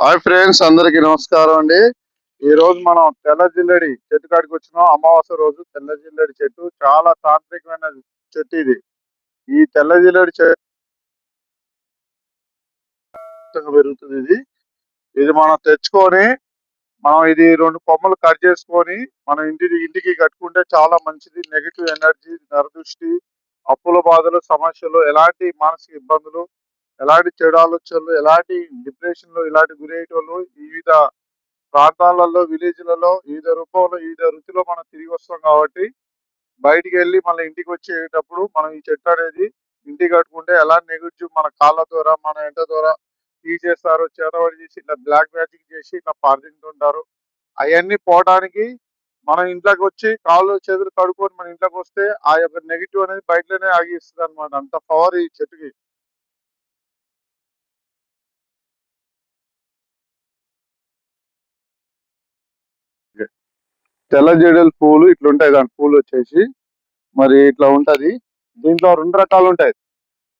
Hi friends, అందరికి నమస్కారం అండి. ఈ రోజు మనం తెల్ల జిల్లెడి చెట్టు కాడికి వచ్చినాం. అమావాస్య రోజు తెల్ల జిల్లెడి చెట్టు చాలా తాంత్రికమైన చెట్టు ఇది. ఈ తెల్ల జిల్లెడి చెట్టు పెరుగుతుంది. ఇది మనం తెచ్చుకొని ఇది 2 కొమ్మలు కట్ చేసుకొని మనం ఇంటికి కట్టుకుంటే చాలా మంచిది. నెగిటివ్ ఎనర్జీ, నరదృష్టి, అప్పుల బాధలు, సమస్యలు, ఎలాంటి మానసిక ఇబ్బందులు, ఎలాంటి చెడు ఆలోచనలు, ఎలాంటి డిప్రెషన్ లో ఇలాంటి గురయ్యేటోళ్ళు వివిధ ప్రాంతాలలో, విలేజ్లలో వివిధ రూపంలో, వివిధ వృత్తిలో మనం తిరిగి వస్తాం కాబట్టి బయటికి వెళ్ళి మళ్ళీ ఇంటికి వచ్చేటప్పుడు మనం ఈ చెట్టు అనేది ఇంటికి కట్టుకుంటే ఎలాంటి నెగిటివ్ మన కాళ్ళ ద్వారా, మన ఎంట ద్వారా తీసేస్తారు, చేతబడి చేసి ఇట్లా బ్లాక్ మ్యాజిక్ చేసి ఇట్లా పారదింటుంటారు. అవన్నీ పోవడానికి మనం ఇంట్లోకి వచ్చి కాళ్ళు చేతులు కడుక్కొని మన ఇంట్లోకి వస్తే ఆ యొక్క నెగిటివ్ అనేది బయటలోనే ఆగిస్తుంది అనమాట. అంత పవర్ ఈ చెట్టుకి. తెల్ల జడల పూలు ఇట్లుంటాయి. దాని పూలు వచ్చేసి మరి ఇట్లా ఉంటది. దీంట్లో 2 రకాలు ఉంటాయి.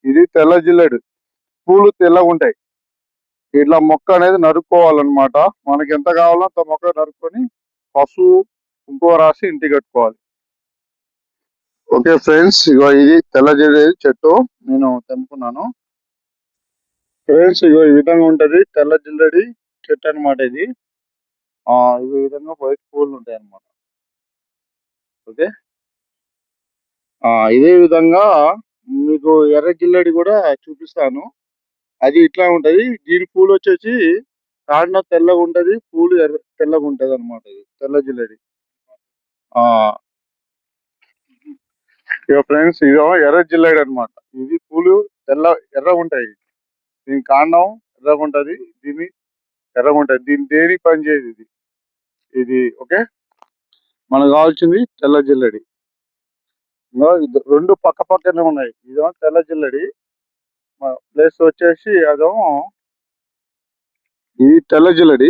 ఇది తెల్ల జిల్లెడు పూలు తెల్లగా ఉంటాయి. ఇట్లా మొక్క అనేది నరుక్కోవాలన్నమాట. మనకి ఎంత కావాలో అంత మొక్క నరుక్కొని పసుపు, కుంకుమ రాసి ఇంటికి కట్టుకోవాలి. ఓకే ఫ్రెండ్స్, ఇగో ఇది తెల్ల జిల్లెడు చెట్టు నేను తెంపుకున్నాను. ఫ్రెండ్స్, ఇగో ఈ విధంగా ఉంటది తెల్ల జిల్లెడి చెట్టు అనమాట ఇది. ఈ విధంగా వైట్ పూలు ఉంటాయి అనమాట. ఓకే, ఇదే విధంగా మీకు ఎర్ర జిల్లెడి కూడా చూపిస్తాను. అది ఇట్లా ఉంటది. దీని పూలు వచ్చేసి కాండం తెల్లగా ఉంటది, పూలు తెల్లగా ఉంటది అనమాట. ఇది తెల్ల జిల్లెడి. ఇక ఫ్రెండ్స్, ఇదో ఎర్ర జిల్లెడి అనమాట. ఇది పూలు ఎర్రగా ఉంటాయి. దీని కాండం ఎర్రగా ఉంటది, దీని ఎర్రగా ఉంటది. దీని దేని పని చేయదు ఇది. ఇది ఓకే. మనకు కావాల్సింది తెల్ల జిల్లెడి. 2 పక్క పక్కనే ఉన్నాయి. ఇదేమో తెల్ల జిల్లెడి ప్లేస్ వచ్చేసి అదేమో ఇది తెల్ల జిల్లెడి.